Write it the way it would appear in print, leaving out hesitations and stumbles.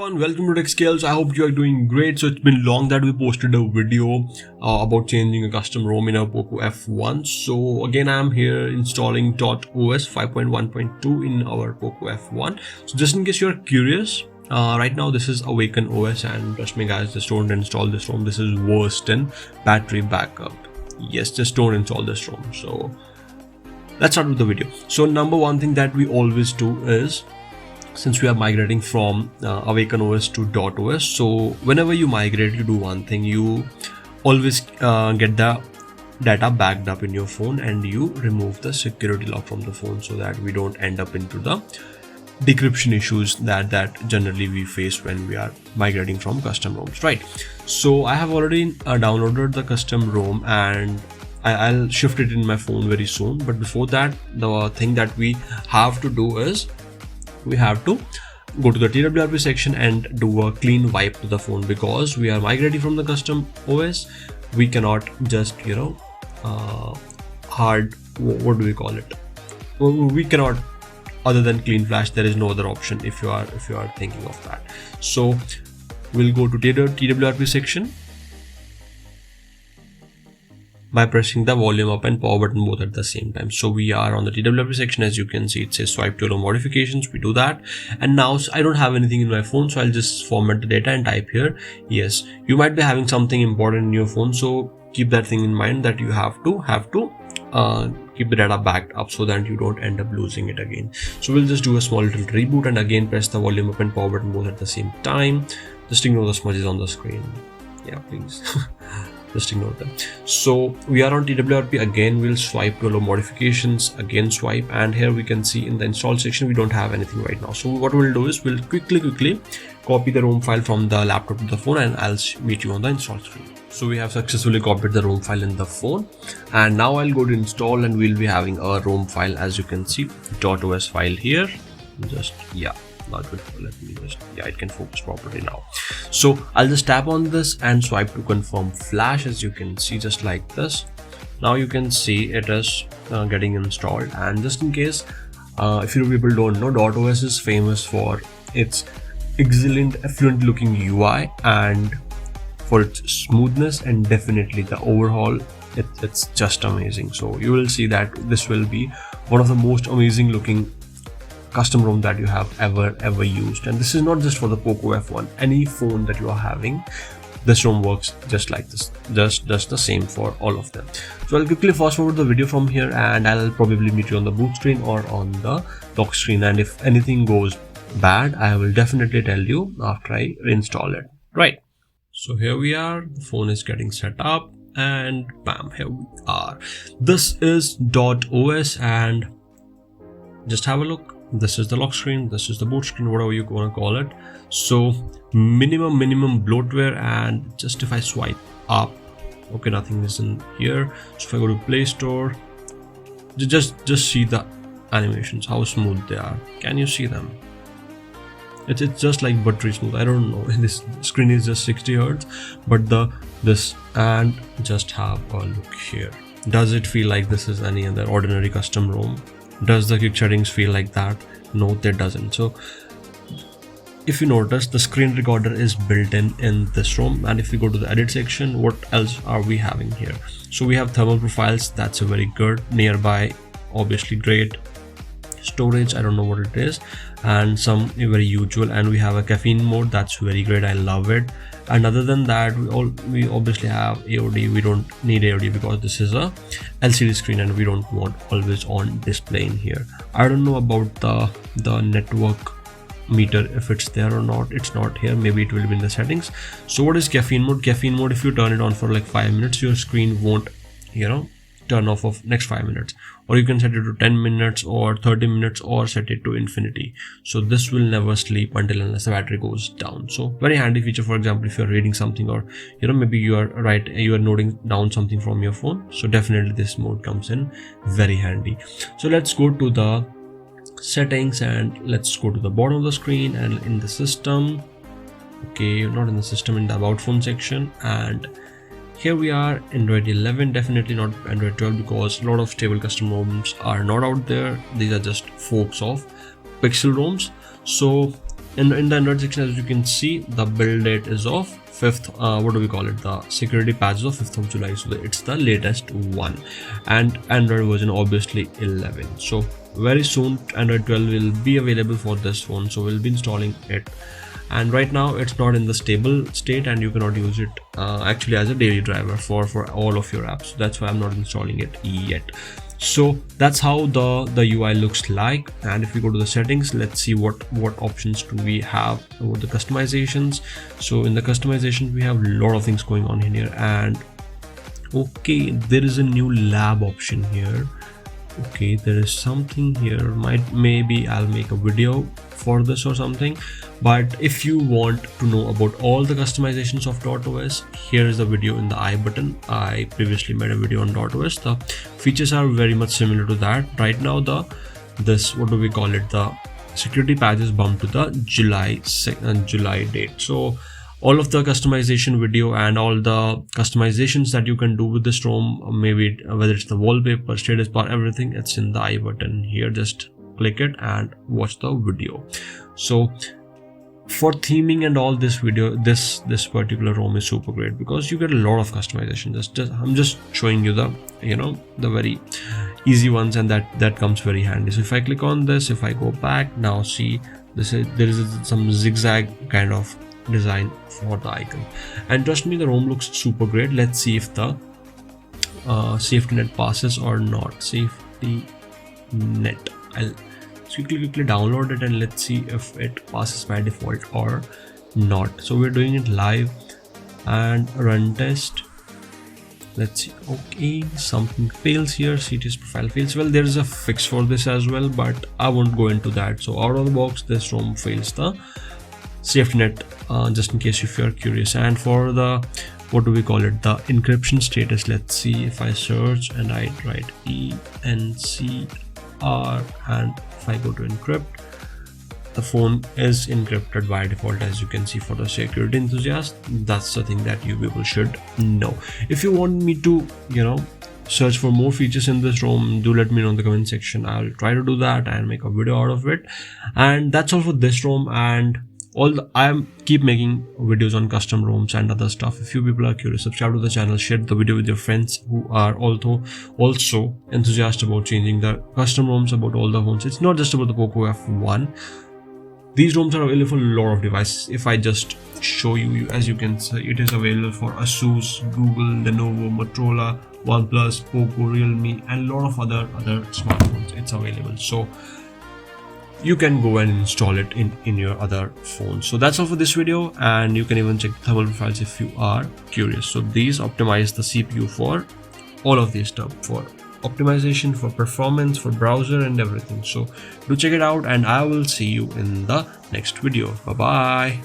everyone, welcome to Tech Skills. I hope you are doing great. So it's been long that we posted a video about changing a custom ROM in our POCO F1. So again, I'm here installing DotOS 5.1.2 in our POCO F1. So just in case you're curious, right now this is Awaken OS, and trust me guys, just don't install this ROM. This is worse than battery backup. Yes, just don't install this ROM. So let's start with the video. So number one thing that we always do is, since we are migrating from Awaken OS to DotOS, so whenever you migrate, you do one thing: you always get the data backed up in your phone, and you remove the security lock from the phone, so that we don't end up into the decryption issues that generally we face when we are migrating from custom ROMs, right? So I have already downloaded the custom ROM, and I'll shift it in my phone very soon. But before that, the thing that we have to do is we have to go to the TWRP section and do a clean wipe to the phone, because we are migrating from the custom OS. We cannot just what do we call it, we cannot, other than clean flash, there is no other option if you are thinking of that. So we'll go to TWRP section by pressing the volume up and power button both at the same time. So we are on the TWRP section. As you can see, it says swipe to allow modifications. We do that, and now I don't have anything in my phone, so I'll just format the data and type here yes. You might be having something important in your phone, so keep that thing in mind, that you have to keep the data backed up so that you don't end up losing it again. So we'll just do a small little reboot, and again press the volume up and power button both at the same time. Just ignore the smudges on the screen. Yeah, please. Just ignore them. So we are on TWRP. Again, we'll swipe to allow modifications, again swipe, and here we can see in the install section we don't have anything right now. So what we'll do is we'll quickly copy the ROM file from the laptop to the phone, and I'll meet you on the install screen. So we have successfully copied the ROM file in the phone, and now I'll go to install, and we'll be having a ROM file, as you can see, .os file here. Just not good. Let me just, it can focus properly now. So I'll just tap on this and swipe to confirm flash, as you can see, just like this. Now you can see it is getting installed. And just in case if you people don't know, DotOS is famous for its excellent, affluent looking UI and for its smoothness, and definitely the overhaul, it's just amazing. So you will see that this will be one of the most amazing looking custom ROM that you have ever used. And this is not just for the POCO F1. Any phone that you are having, this ROM works just like this, just the same for all of them. So I'll quickly fast forward the video from here, and I'll probably meet you on the boot screen or on the lock screen, and if anything goes bad, I will definitely tell you after I install it, right? So here we are, the phone is getting set up, and bam, here we are. This is DotOS, and just have a look. This is the lock screen, this is the boot screen, whatever you want to call it. So minimum bloatware, and just if I swipe up, okay, nothing is in here. So if I go to Play Store, just see the animations, how smooth they are. Can you see them? It's just like buttery smooth. I don't know, this screen is just 60 Hz, but this, and just have a look here. Does it feel like this is any other ordinary custom ROM? Does the quick settings feel like that? No, that doesn't. So if you notice, the screen recorder is built in this ROM, and if we go to the edit section, what else are we having here? So we have thermal profiles, that's a very good. Nearby, obviously great. Storage, I don't know what it is, and some very usual. And we have a caffeine mode, that's very great, I love it. And other than that, we obviously have AOD. We don't need AOD because this is a LCD screen, and we don't want always on display in here. I don't know about the network meter, if it's there or not. It's not here, maybe it will be in the settings. So what is caffeine mode? Caffeine mode, if you turn it on for like 5 minutes, your screen won't turn off of next 5 minutes, or you can set it to 10 minutes or 30 minutes, or set it to infinity. So this will never sleep unless the battery goes down. So very handy feature. For example, if you're reading something, or maybe you are noting down something from your phone, so definitely this mode comes in very handy. So let's go to the settings, and let's go to the bottom of the screen, and in the system, okay, not in the system, in the about phone section, and here we are, Android 11, definitely not Android 12, because a lot of stable custom ROMs are not out there. These are just forks of Pixel ROMs. So in the Android section, as you can see, the build date is of 5th, what do we call it, the security patch is of 5th of July, so it's the latest one, and Android version obviously 11. So very soon Android 12 will be available for this phone, so we'll be installing it. And right now it's not in the stable state, and you cannot use it actually as a daily driver for all of your apps. So that's why I'm not installing it yet. So that's how the UI looks like. And if we go to the settings, let's see what options do we have about the customizations. So in the customization, we have a lot of things going on in here. And okay, there is a new lab option here. Okay, there is something here. Maybe I'll make a video for this or something. But if you want to know about all the customizations of DotOS, here is the video in the I button. I previously made a video on DotOS. The features are very much similar to that. Right now, this what do we call it? The security patch is bumped to the July date. So all of the customization video and all the customizations that you can do with this ROM, maybe whether it's the wallpaper, status bar, everything, it's in the I button here. Just click it and watch the video. So for theming and all, this video, this particular ROM is super great because you get a lot of customization. I'm just showing you the the very easy ones, and that comes very handy. So if I click on this, if I go back now, see there is some zigzag kind of design for the icon, and trust me, the ROM looks super great. Let's see if the SafetyNet passes or not. SafetyNet, I'll quickly download it and let's see if it passes by default or not. So we're doing it live and run test. Let's see. Okay, something fails here. CTS profile fails. Well, there is a fix for this as well, but I won't go into that. So out of the box, this ROM fails the SafetyNet, just in case if you're curious. And for the what do we call it, the encryption status, let's see. If I search and I write ENCR, and if I go to encrypt, the phone is encrypted by default, as you can see. For the security enthusiast, that's the thing that you people should know. If you want me to search for more features in this ROM, do let me know in the comment section. I'll try to do that and make a video out of it. And that's all for this ROM. And I keep making videos on custom ROMs and other stuff. If you people are curious, subscribe to the channel, share the video with your friends who are also enthusiastic about changing the custom ROMs about all the phones. It's not just about the POCO F1. These ROMs are available for a lot of devices. If I just show you, as you can see, it is available for Asus, Google, Lenovo, Motorola, OnePlus, POCO, Realme, and a lot of other smartphones. It's available. So you can go and install it in your other phones. So that's all for this video, and you can even check the thermal profiles if you are curious. So these optimize the CPU for all of these stuff, for optimization, for performance, for browser and everything. So do check it out, and I will see you in the next video. Bye bye.